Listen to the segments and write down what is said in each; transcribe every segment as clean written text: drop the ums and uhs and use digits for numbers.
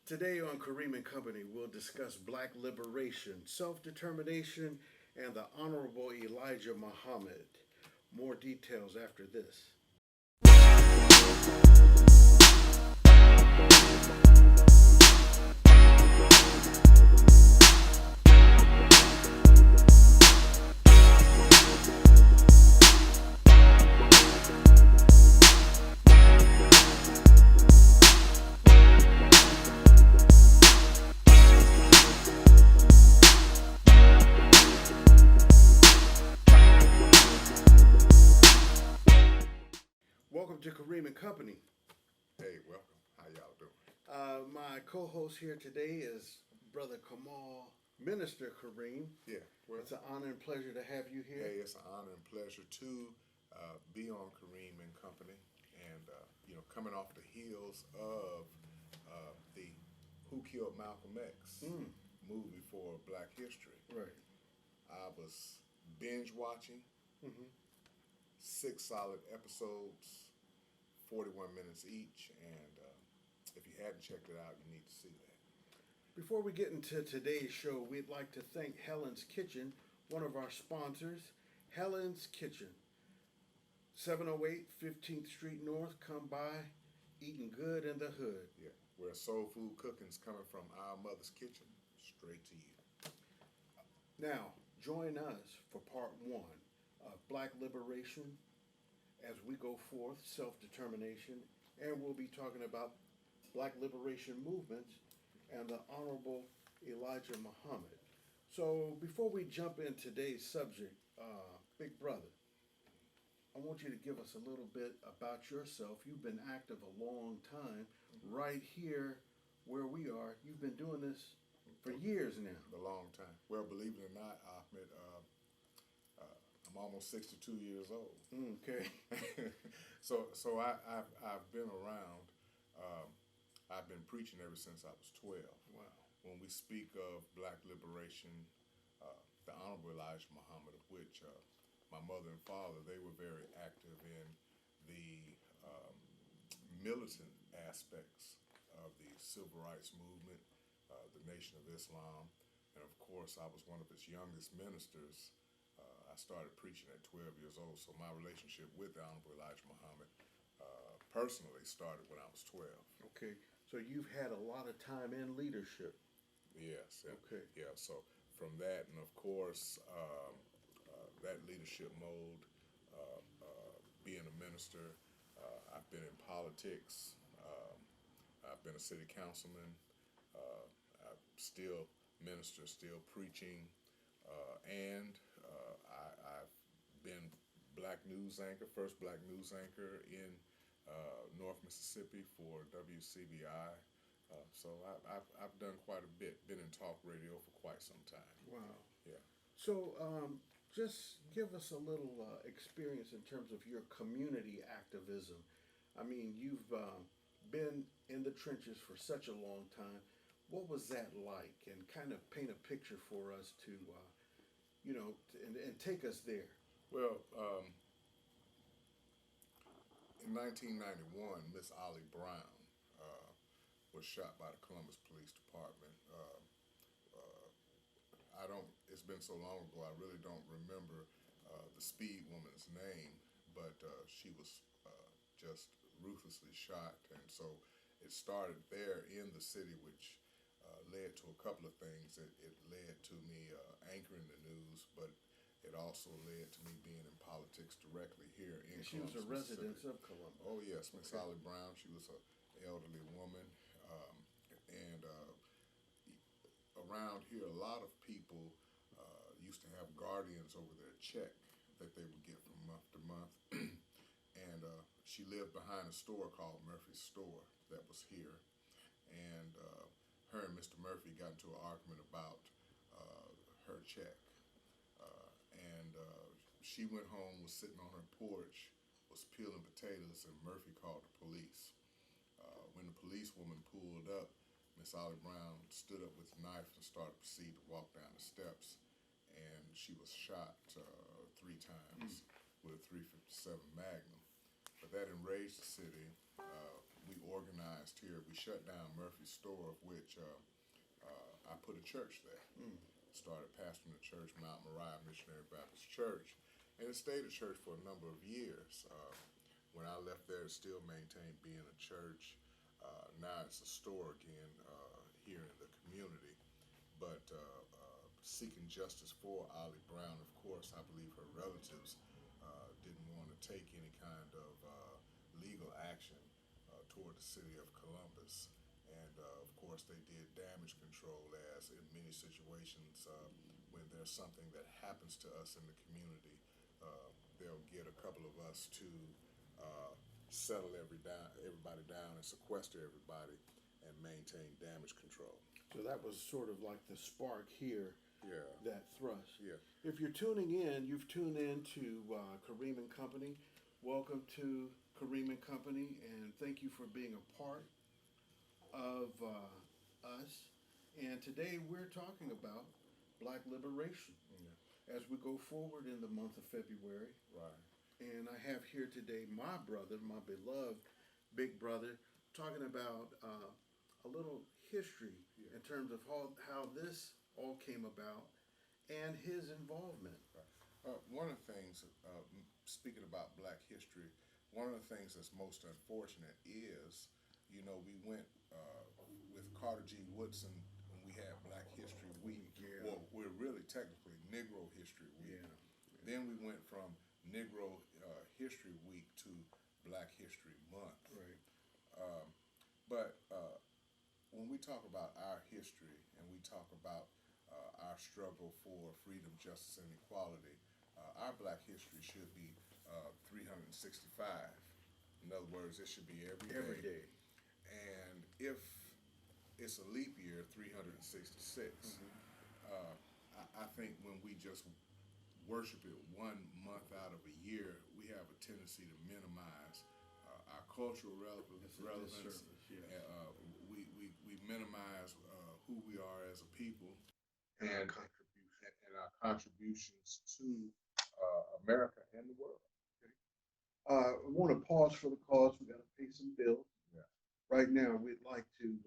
Today on Karriem and Company, we'll discuss black liberation, self determination, and the Honorable Elijah Muhammad. More details after this. Welcome to Karriem and Company. Hey, welcome. How y'all doing? My co host here today is Brother Kamal, Minister Karriem. Yeah, well, It's an honor and pleasure to have you here. hey, it's an honor and pleasure to be on Karriem and Company, and coming off the heels of the Who Killed Malcolm X Mm, movie for Black History. right. I was binge watching Hmm. 6 solid episodes, 41 minutes each, and if you hadn't checked it out, you need to see that. Before we get into today's show, we'd like to thank Helen's Kitchen, one of our sponsors. Helen's Kitchen, 708 15th Street North. Come by, eating good in the hood. Yeah, where soul food cooking's coming from our mother's kitchen straight to you. Now, join us for part one of Black Liberation as we go forth, self determination, and we'll be talking about Black liberation movements and the Honorable Elijah Muhammad. So, before we jump in today's subject, Big Brother, I want you to give us a little bit about yourself. You've been active a long time, right here where we are. You've been doing this for years now. A long time. Well, believe it or not, Ahmed, I'm almost 62 years old. Okay. So I've been around. Um, I've been preaching ever since I was 12. Wow. When we speak of Black liberation, the Honorable Elijah Muhammad, of which my mother and father, they were very active in the militant aspects of the civil rights movement, the Nation of Islam, and of course, I was one of its youngest ministers. I started preaching at 12 years old, so my relationship with the Honorable Elijah Muhammad personally started when I was 12. Okay. So you've had a lot of time in leadership. Yes, yeah, Okay. yeah. So from that, and of course, that leadership mode, being a minister, I've been in politics. I've been a city councilman. I still minister, still preaching, and I've been black news anchor, first black news anchor in North Mississippi for WCBI. So I've done quite a bit. Been in talk radio for quite some time. Wow. Yeah. So just give us a little experience in terms of your community activism. I mean, you've been in the trenches for such a long time. What was that like? And kind of paint a picture for us to, and take us there. Well, in 1991, Miss Ollie Brown was shot by the Columbus Police Department. I don't. It's been so long ago. I really don't remember the speed woman's name, but she was just ruthlessly shot, and so it started there in the city, which led to a couple of things. It led to me anchoring the news, but it also led to me being in politics directly here in She was a Columbus, resident Mississippi. of Columbus. Oh yes, Miss Okay. Ollie Brown. She was an elderly woman, and around here, a lot of people used to have guardians over their check that they would get from month to month. And she lived behind a store called Murphy's Store that was here. And her and Mr. Murphy got into an argument about her check. And she went home, was sitting on her porch, was peeling potatoes, and Murphy called the police. When the police woman pulled up, Miss Ollie Brown stood up with a knife and started to proceed to walk down the steps, and she was shot 3 times with a 357 Magnum. But that enraged the city. we organized here. We shut down Murphy's store, of which I put a church there. Started pastoring a church, Mount Moriah Missionary Baptist Church, and it stayed a church for a number of years. When I left there, it still maintained being a church. Now it's a store again here in the community. But seeking justice for Ollie Brown, of course, I believe her relatives didn't want to take any kind of legal action toward the city of Columbus. And of course, they did damage control, as in many situations, when there's something that happens to us in the community, they'll get a couple of us to settle everybody down and sequester everybody and maintain damage control. So that was sort of like the spark here, Yeah. that thrust. Yeah. If you're tuning in, you've tuned in to Karriem and Company. Welcome to Karriem and Company, and thank you for being a part of us. And today we're talking about Black liberation Yeah. as we go forward in the month of February. Right. And I have here today my brother, my beloved big brother, talking about a little history in terms of how this all came about and his involvement. One of the things, speaking about Black history, one of the things that's most unfortunate is, we went with Carter G. Woodson when we had Black History Week. Yeah. Well, we're really technically Negro History Week. Yeah. Then we went from Negro History Week to Black History Month. Right. But when we talk about our history and we talk about our struggle for freedom, justice, and equality, our Black history should be 365. In other words, it should be every day. Every day. And if it's a leap year, 366, I think when we just worship it 1 month out of a year, we have a tendency to minimize our cultural relevance. Yeah. We minimize who we are as a people and our contributions to America and the world. I want to pause for the cause. We got to pay some bills. Yeah. Right now, we'd like to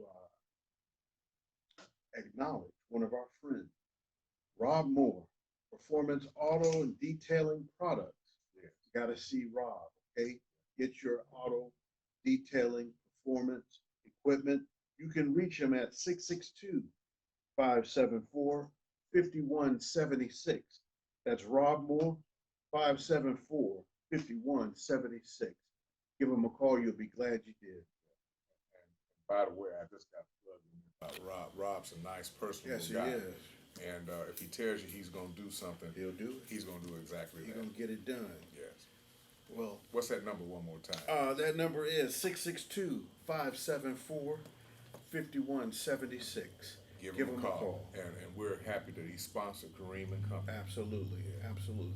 acknowledge one of our friends, Rob Moore, Performance Auto and Detailing Products. Yes. You got to see Rob, okay? Get your auto detailing performance equipment. You can reach him at 662-574-5176. That's Rob Moore, 574-5176. Give him a call. You'll be glad you did. And by the way, I just got to plug in about Rob. Rob's a nice, personable Yes, guy. he is. And if he tells you he's going to do something, He'll do it. he's going to do exactly He's that. going to get it done. Yes. Well, What's that number one more time? that number is 662-574-5176. Give him a call. And we're happy that he sponsored Karriem and Company. Absolutely, absolutely.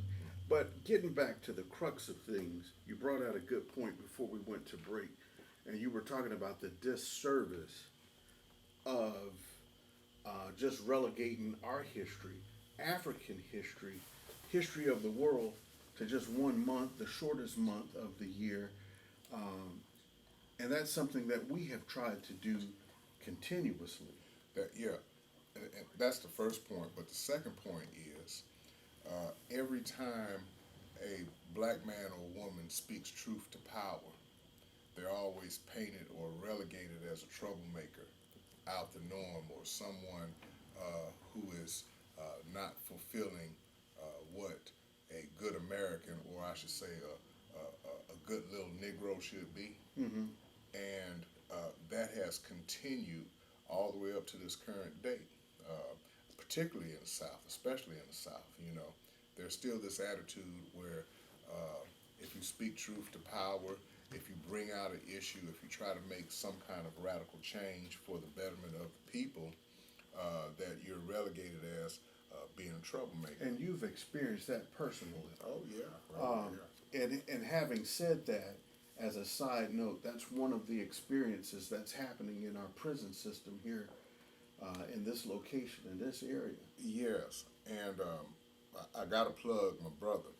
But getting back to the crux of things, you brought out a good point before we went to break, and you were talking about the disservice of just relegating our history, African history, history of the world, to just 1 month, the shortest month of the year. And that's something that we have tried to do continuously. And that's the first point. But the second point is every time a Black man or woman speaks truth to power, they're always painted or relegated as a troublemaker, out the norm, or someone who is not fulfilling what a good American, or I should say a good little Negro should be. Mm-hmm. And that has continued all the way up to this current date, particularly in the South, especially in the South. There's still this attitude where if you speak truth to power, if you bring out an issue, if you try to make some kind of radical change for the betterment of the people, that you're relegated as being a troublemaker. And you've experienced that personally. Oh, yeah. And having said that, as a side note, that's one of the experiences that's happening in our prison system here in this location, in this area. Yes, and I got to plug my brother.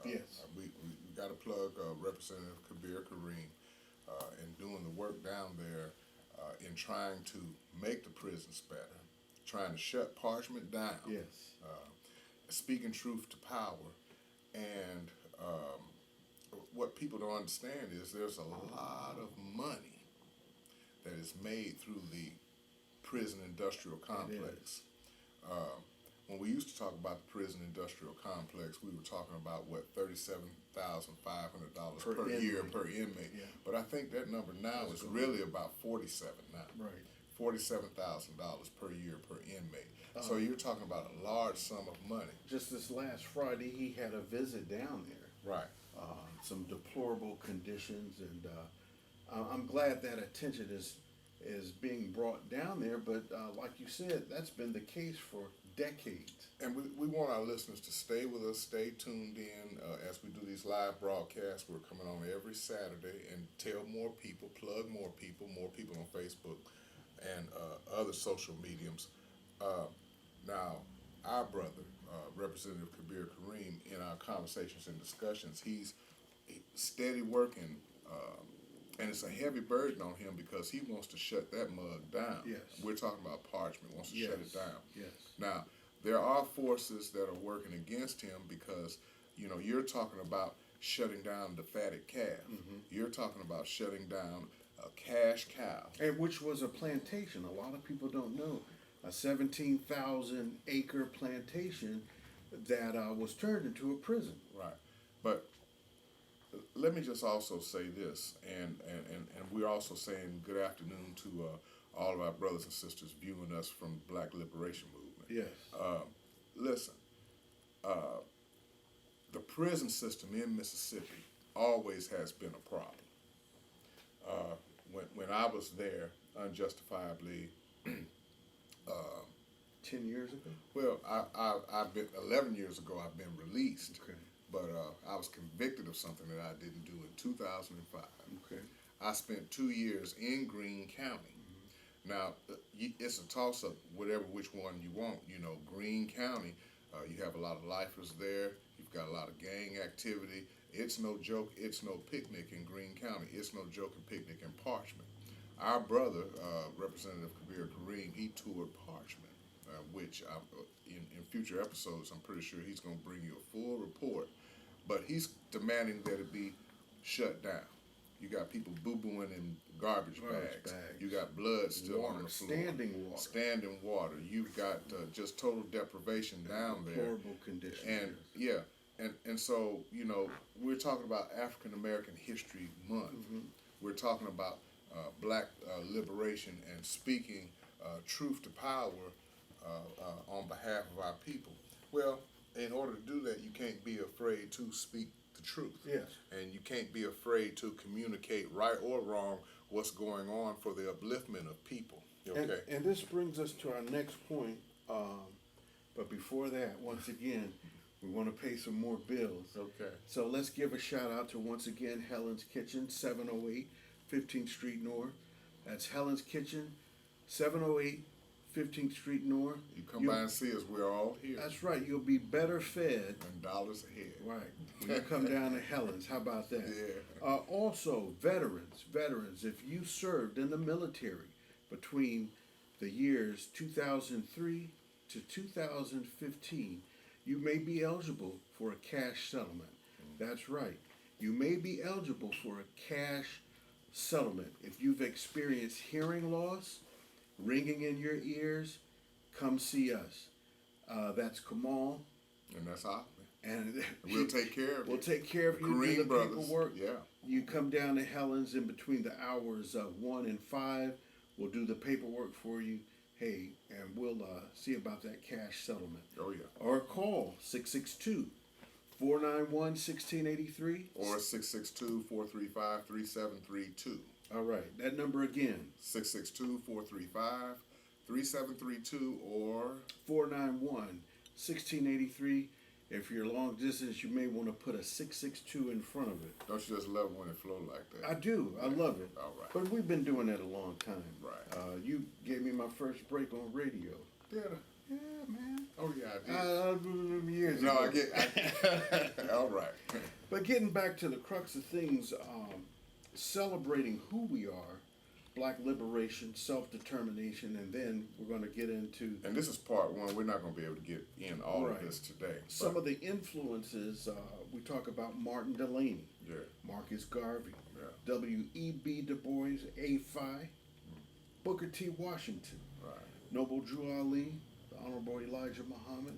Yes. We got to plug Representative Karriem. and doing the work down there in trying to make the prisons better, trying to shut parchment down, Yes. speaking truth to power. And what people don't understand is there's a lot of money that is made through the prison industrial complex. When we used to talk about the prison industrial complex, we were talking about what, $37,500 per year per inmate. Yeah. But I think that number now is really about 47 now. Right. $47,000 per year per inmate. So you're talking about a large sum of money. Just this last Friday, he had a visit down there. Right. Some deplorable conditions, and I'm glad that attention is being brought down there. But like you said, that's been the case for decades. And we want our listeners to stay with us, stay tuned in as we do these live broadcasts. We're coming on every Saturday, and tell more people, plug more people on Facebook and other social mediums. Now, our brother, Representative Karriem, in our conversations and discussions, he's steady working, and it's a heavy burden on him because he wants to shut that mug down. Yes. We're talking about parchment, wants to shut it down. Yes. Now, there are forces that are working against him because, you're talking about shutting down the fatted calf. You're talking about shutting down a cash cow. And which was a plantation. A lot of people don't know. A 17,000 acre plantation that was turned into a prison. Right. But let me just also say this, and we're also saying good afternoon to all of our brothers and sisters viewing us from the Black Liberation Movement. Yes. Listen, the prison system in Mississippi always has been a problem. When I was there unjustifiably, 10 years ago? well, I've been 11 years ago. I've been released, Okay. but I was convicted of something that I didn't do in 2005. Okay. I spent 2 years in Greene County. Now, it's a toss-up, which one you want. Greene County, you have a lot of lifers there. You've got a lot of gang activity. It's no joke. It's no picnic in Greene County. It's no joke and picnic in Parchment. Our brother, Representative Karriem, he toured Parchment, which in future episodes, I'm pretty sure he's going to bring you a full report. But he's demanding that it be shut down. You got people boo-booing in garbage bags. You got blood still on the floor. Standing water. You've got just total deprivation down there. Deplorable conditions. And so, we're talking about African American History Month. We're talking about black liberation and speaking truth to power on behalf of our people. Well, in order to do that, you can't be afraid to speak the truth. Yes. And you can't be afraid to communicate, right or wrong, what's going on for the upliftment of people. Okay. And this brings us to our next point. But before that, once again, we want to pay some more bills. Okay. So let's give a shout out to, once again, Helen's Kitchen, 708 15th Street North. That's Helen's Kitchen, 708 15th Street North. You come by and see us. We're all here. That's right. You'll be better fed. And dollars ahead. Right. When you come down to Helen's. How about that? Yeah. Also, veterans, if you served in the military between the years 2003 to 2015, you may be eligible for a cash settlement. That's right. You may be eligible for a cash settlement. If you've experienced hearing loss, ringing in your ears, come see us. That's Kamal. And that's Ahmed. And we'll take care of you. We'll take care of you. Karriem Do the brothers. paperwork. Yeah. You come down to Helen's in between the hours of 1 and 5. We'll do the paperwork for you. Hey, and we'll see about that cash settlement. Oh, yeah. Or call 662-491-1683. Or 662-435-3732. All right. That number again. 662-435-3732 or 491-1683. If you're long distance, you may want to put a 662 in front of it. Don't you just love when it flows like that? I do. I love it. All right. But we've been doing that a long time. Right. You gave me my first break on radio. Did I? Yeah, man. Oh, yeah, I did. Years No, ago. All right. But getting back to the crux of things, celebrating who we are, black liberation, self-determination, and then we're going to get into And this is part one. We're not going to be able to get in all of right this today. some But of the influences. We talk about Martin Delaney, yeah, Marcus Garvey, yeah, W.E.B. Du Bois, A. Booker T. Washington, right. Noble Drew Ali, the Honorable Elijah Muhammad,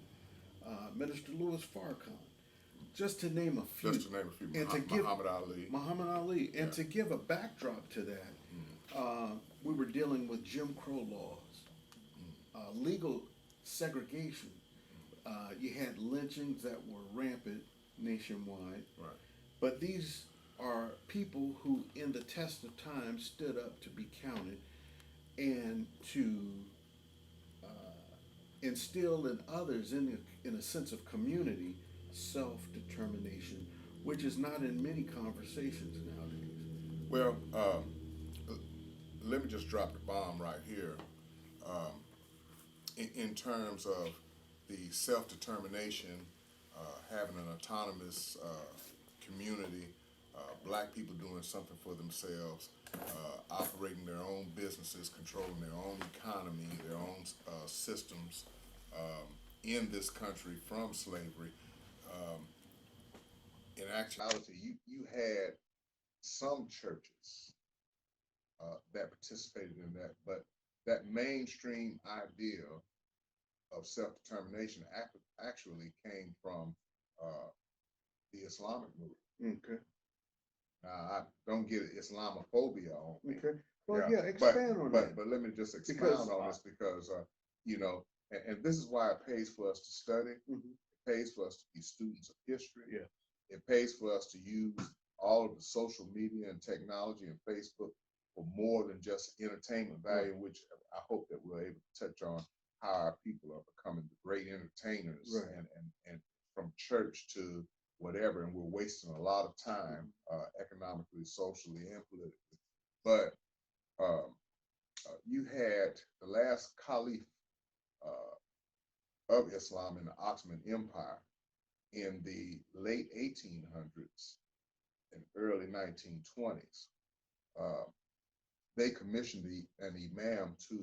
Minister Louis Farrakhan, just to name a few. Just to name a few. And to give Muhammad Ali. Muhammad Ali, and Yeah. to give a backdrop to that, we were dealing with Jim Crow laws, legal segregation. You had lynchings that were rampant nationwide, Right. but these are people who, in the test of time, stood up to be counted and to instill in others, in a sense of community, self-determination, which is not in many conversations nowadays. Well, let me just drop the bomb right here. Um, in terms of the self-determination, having an autonomous community, black people doing something for themselves, operating their own businesses, controlling their own economy, their own systems in this country from slavery. Um, in actuality, you had some churches that participated in that, but that mainstream idea of self-determination actually came from uh, the Islamic movement. Okay. Now, I don't get Islamophobia on me. Okay. Well, Yeah, yeah, expand on that. but let me just Because expound on this because you know, and this is why it pays for us to study. mhm, It pays for us to be students of history. yeah, It pays for us to use all of the social media and technology and Facebook for more than just entertainment value, right, which I hope that we're able to touch on how our people are becoming the great entertainers right. and from church to whatever, and we're wasting a lot of time economically, socially, and politically. But um, you had the last caliph of Islam in the Ottoman Empire in the late 1800s and early 1920s. Uh, they commissioned an imam to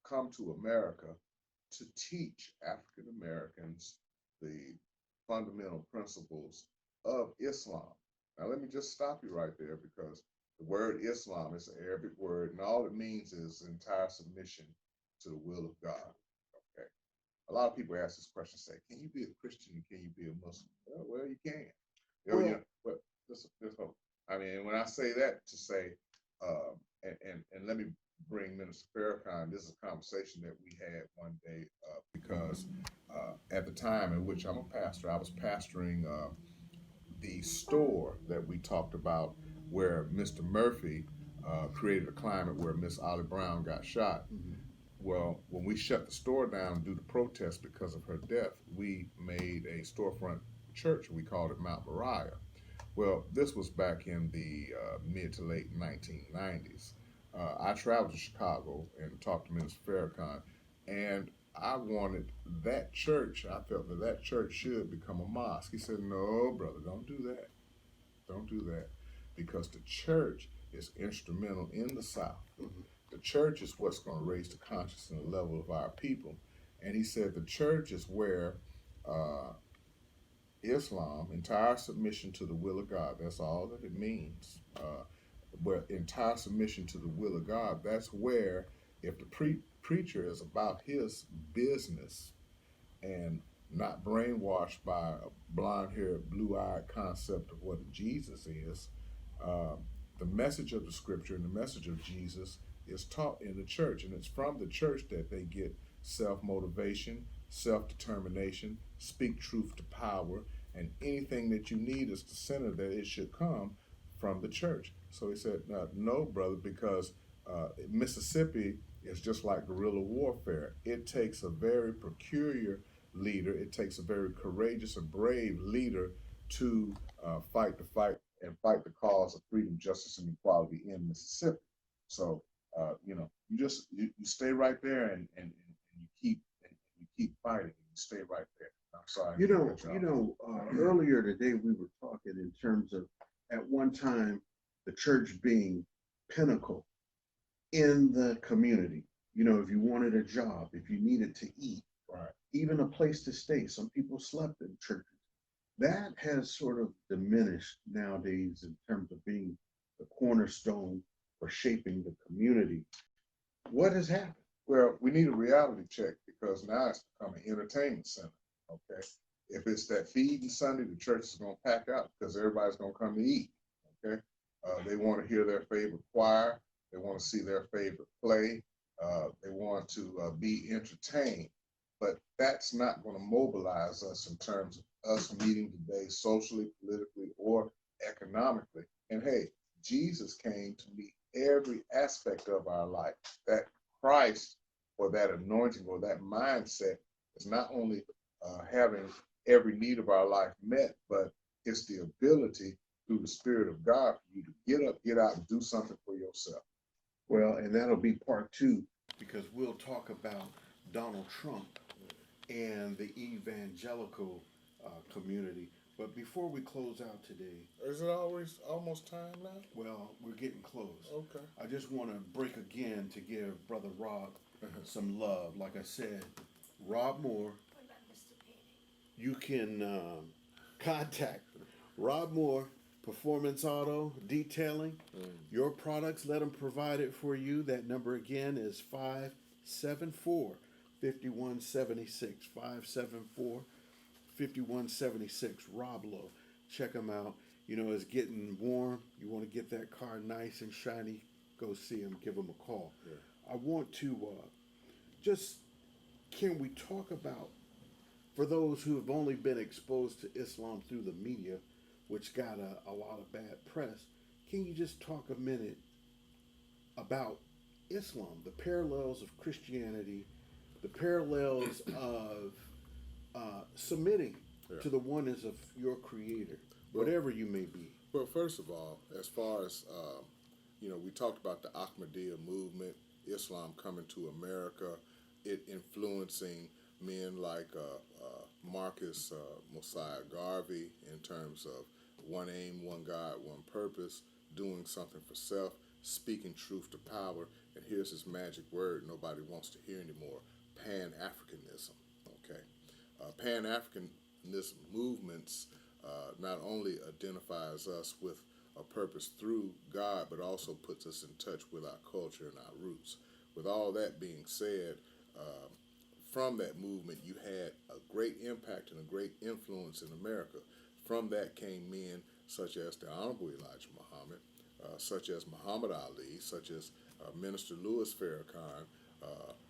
come to America to teach African Americans the fundamental principles of Islam. Now, let me just stop you right there because the word Islam is an Arabic word, and all it means is entire submission to the will of God. Okay. A lot of people ask this question, say, "Can you be a Christian and can you be a Muslim?" Well, you can. Well, But this hope. I mean, when I say that, to say, and let me bring Minister Farrakhan. This is a conversation that we had one day because at the time in which I'm a pastor, I was pastoring the store that we talked about where Mr. Murphy created a climate where Miss Ollie Brown got shot. mhm, Well, when we shut the store down due to protest because of her death, we made a storefront church. We called it Mount Moriah. Well, this was back in the mid to late 1990s. I traveled to Chicago and talked to Minister Farrakhan, and I wanted that church. I felt that that church should become a mosque. He said, "No, brother, don't do that. Don't do that, because the church is instrumental in the South. mhm, The church is what's going to raise the consciousness and the level of our people." And he said the church is where uh, Islam, entire submission to the will of God, that's all that it means. Where entire submission to the will of God, that's where if the preacher is about his business and not brainwashed by a blonde-haired, blue-eyed concept of what Jesus is, uh, the message of the scripture and the message of Jesus is taught in the church, and it's from the church that they get self-motivation, self-determination, speak truth to power, and anything that you need is the center that it should come from the church. So he said, no, brother, because Mississippi is just like guerrilla warfare. It takes a very peculiar leader. It takes a very courageous and brave leader to fight the fight and fight the cause of freedom, justice, and equality in Mississippi. So you stay right there and you keep fighting. And you stay right there. I'm sorry. earlier today we were talking in terms of at one time the church being pinnacle in the community. You know, if you wanted a job, if you needed to eat, Right. even a place to stay, some people slept in churches. That has sort of diminished nowadays in terms of being the cornerstone for shaping the community. What has happened? Well, we need a reality check because now it's become an entertainment center. Okay. If it's that feeding Sunday, the church is going to pack out because everybody's going to come to eat. Okay. They want to hear their favorite choir. They want to see their favorite play. They want to be entertained. But that's not going to mobilize us in terms of us meeting today socially, politically, or economically. And hey, Jesus came to meet every aspect of our life. That Christ or that anointing or that mindset is not only having every need of our life met, but it's the ability through the Spirit of God for you to get up, get out, and do something for yourself. Well, and that'll be part two because we'll talk about Donald Trump and the evangelical community. But before we close out today, Is it always almost time now? well, we're getting close. Okay. I just want to break again to give Brother Rob some love. Like I said, Rob Moore, you can contact Rob Moore, Performance Auto Detailing. Your products, let them provide it for you. That number again is 574 5176. 574 5176. Rob Lowe. Check him out. You know, it's getting warm. You want to get that car nice and shiny, go see him, give him a call. Yeah. I want to just, can we talk about, for those who have only been exposed to Islam through the media, which got a lot of bad press, can you just talk a minute about Islam, the parallels of Christianity, the parallels of submitting Yeah. to the oneness of your Creator, Well, whatever you may be? Well, first of all, as far as we talked about the Ahmadiyya movement, Islam coming to America, it influencing men like Marcus Mosiah Garvey in terms of one aim, one God, one purpose, doing something for self, speaking truth to power. And here's his magic word nobody wants to hear anymore: Pan-Africanism. Okay, Pan-Africanism movements not only identifies us with a purpose through God, but also puts us in touch with our culture and our roots. With all that being said, from that movement, you had a great impact and a great influence in America. From that came men such as the Honorable Elijah Muhammad, such as Muhammad Ali, such as Minister Louis Farrakhan,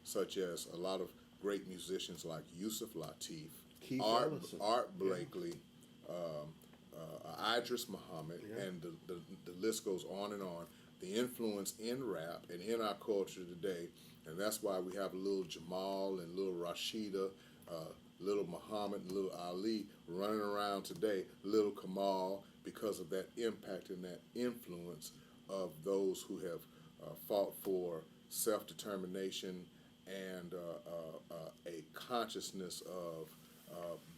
such as a lot of great musicians like Yusuf Lateef, Keith Art, Ellison. Art Blakely, Idris Muhammad, and the list goes on and on. The influence in rap and in our culture today, and that's why we have little Jamal and little Rashida, little Muhammad and little Ali running around today, little Kamal, because of that impact and that influence of those who have fought for self-determination and a consciousness of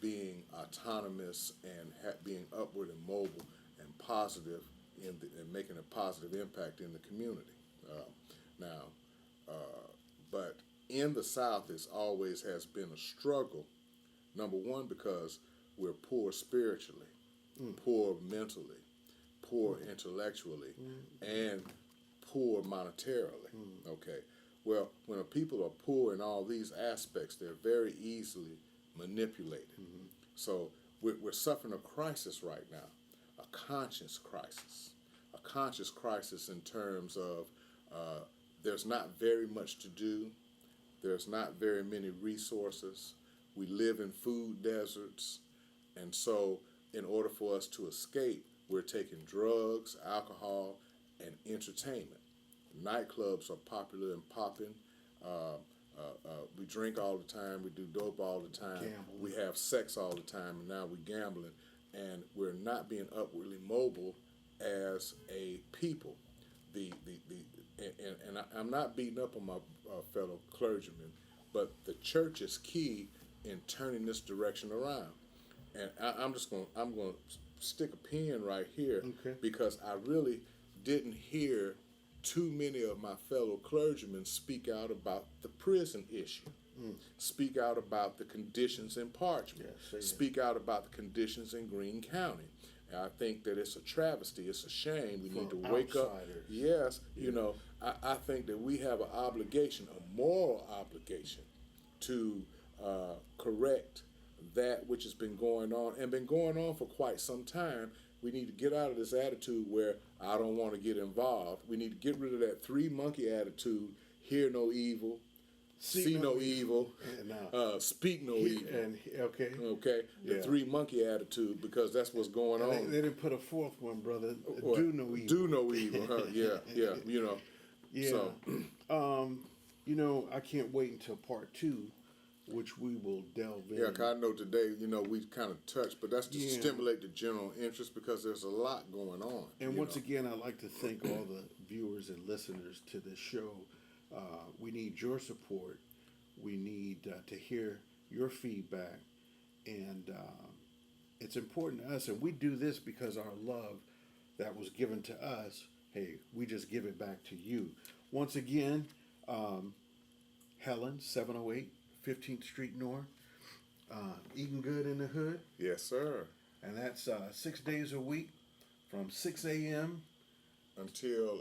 being autonomous and being upward and mobile and positive and making a positive impact in the community. Now, but in the South, it always has been a struggle. Number one, because we're poor spiritually, poor mentally, poor intellectually, and poor monetarily. Okay. Well, when a people are poor in all these aspects, they're very easily manipulated. So we're suffering a crisis right now, a conscious crisis in terms of there's not very much to do, there's not very many resources, we live in food deserts, and so in order for us to escape, we're taking drugs, alcohol, and entertainment. Nightclubs are popular and popping. We drink all the time. We do dope all the time. Gambling. We have sex all the time, and now we're gambling, and we're not being upwardly mobile as a people. I'm not beating up on my fellow clergymen, but the church is key in turning this direction around. And I'm going to stick a pin right here Okay. because I really didn't hear too many of my fellow clergymen speak out about the prison issue, speak out about the conditions in Parchment, speak out about the conditions in Greene County. And I think that it's a travesty, it's a shame. We need to wake up. Yes, you know, I think that we have an obligation, a moral obligation, to correct that which has been going on and been going on for quite some time. We need to get out of this attitude where I don't want to get involved. We need to get rid of that three monkey attitude: hear no evil, see no evil, speak no evil. And okay, the three monkey attitude, because that's what's going on. They didn't put a fourth one, brother. Do no evil. Do no evil. Huh? Yeah. You know. Yeah. So, you know, I can't wait until part 2, which we will delve in. Yeah, 'cause I know today, you know, we kind of touched, but that's to stimulate the general interest, because there's a lot going on. And once again, I'd like to thank all the viewers and listeners to this show. We need your support. We need to hear your feedback. And it's important to us. And we do this because our love that was given to us, hey, we just give it back to you. Once again, Helen, 708 15th Street North, eating good in the hood. Yes, sir. And that's 6 days a week from 6 a.m. until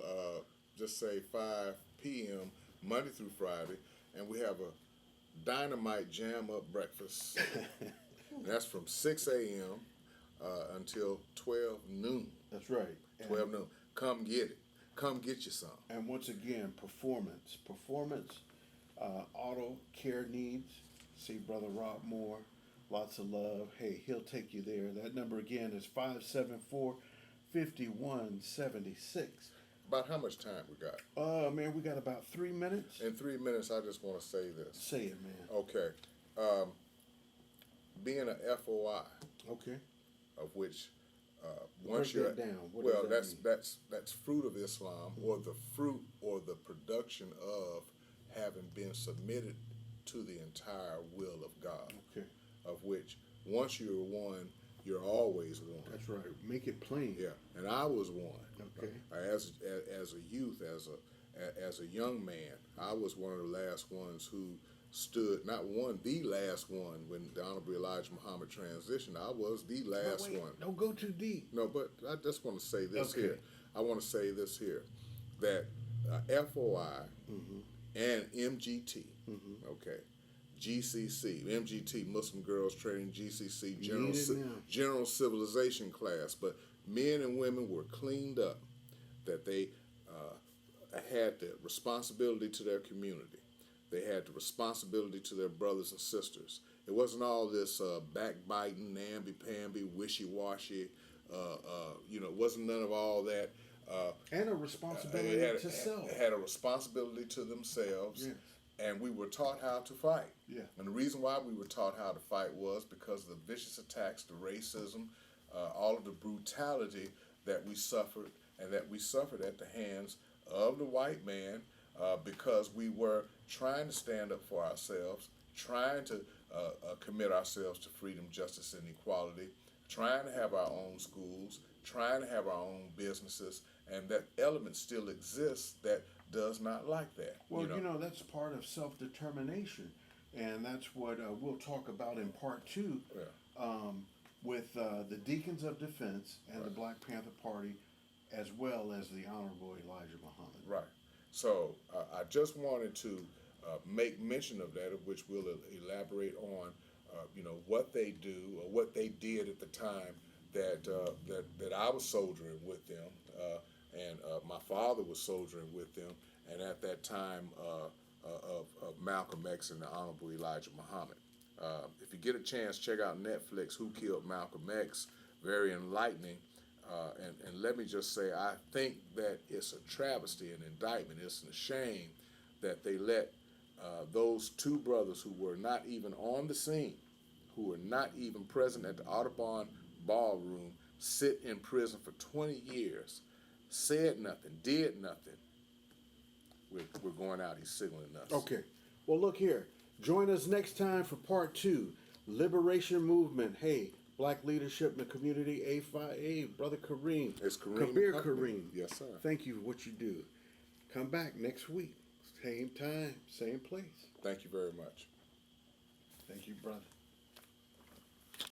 just say 5 p.m. Monday through Friday, and we have a dynamite jam up breakfast. And that's from 6 a.m. Until 12 noon. That's right. 12 noon. Come get it. Come get you some. And once again, performance, auto care needs. See Brother Rob Moore. Lots of love. Hey, he'll take you there. That number again is 574-5176. About how much time we got? Man, we got about 3 minutes. In 3 minutes, I just want to say this. Say it, man. Okay. Being a FOI. Okay. Of which once you're down, that's fruit of Islam, or the fruit or the production of having been submitted to the entire will of God. Okay. Of which once you're one, you're always one. That's right. Make it plain. Yeah, and I was one. Okay. As a youth, as a young man, I was one of the last ones who stood, not one, the last one when the Honorable Elijah Muhammad transitioned. I was the last one. Don't go too deep. No, but I just want to say this here. I want to say this here, that FOI and MGT, okay, GCC, MGT, Muslim Girls Training, GCC, General Civilization class, but men and women were cleaned up, that they had the responsibility to their community. They had the responsibility to their brothers and sisters. It wasn't all this backbiting, namby-pamby, wishy-washy, it wasn't none of all that. And a responsibility to self. Had a responsibility to themselves. Yes. And we were taught how to fight. Yeah. And the reason why we were taught how to fight was because of the vicious attacks, the racism, all of the brutality that we suffered, and that we suffered at the hands of the white man, because we were trying to stand up for ourselves, trying to commit ourselves to freedom, justice, and equality, trying to have our own schools, trying to have our own businesses, and that element still exists that does not like that. Well, that's part of self-determination, and that's what we'll talk about in part 2 with the Deacons of Defense and the Black Panther Party, as well as the Honorable Elijah Muhammad. Right. So I just wanted to make mention of that, of which we'll elaborate on, what they do or what they did at the time that I was soldiering with them, and my father was soldiering with them, and at that time of Malcolm X and the Honorable Elijah Muhammad. If you get a chance, check out Netflix, Who Killed Malcolm X? Very enlightening. And let me just say, I think that it's a travesty, an indictment. It's a shame that they let those two brothers who were not even on the scene, who were not even present at the Audubon Ballroom, sit in prison for 20 years, said nothing, did nothing. We're going out, he's signaling us. Okay. Well, look here. Join us next time for part 2, Liberation Movement. Hey, Black Leadership in the Community, A5A, Brother Karriem. It's Karriem Kabir and Company. Karriem. Yes, sir. Thank you for what you do. Come back next week. Same time, same place. Thank you very much. Thank you, brother.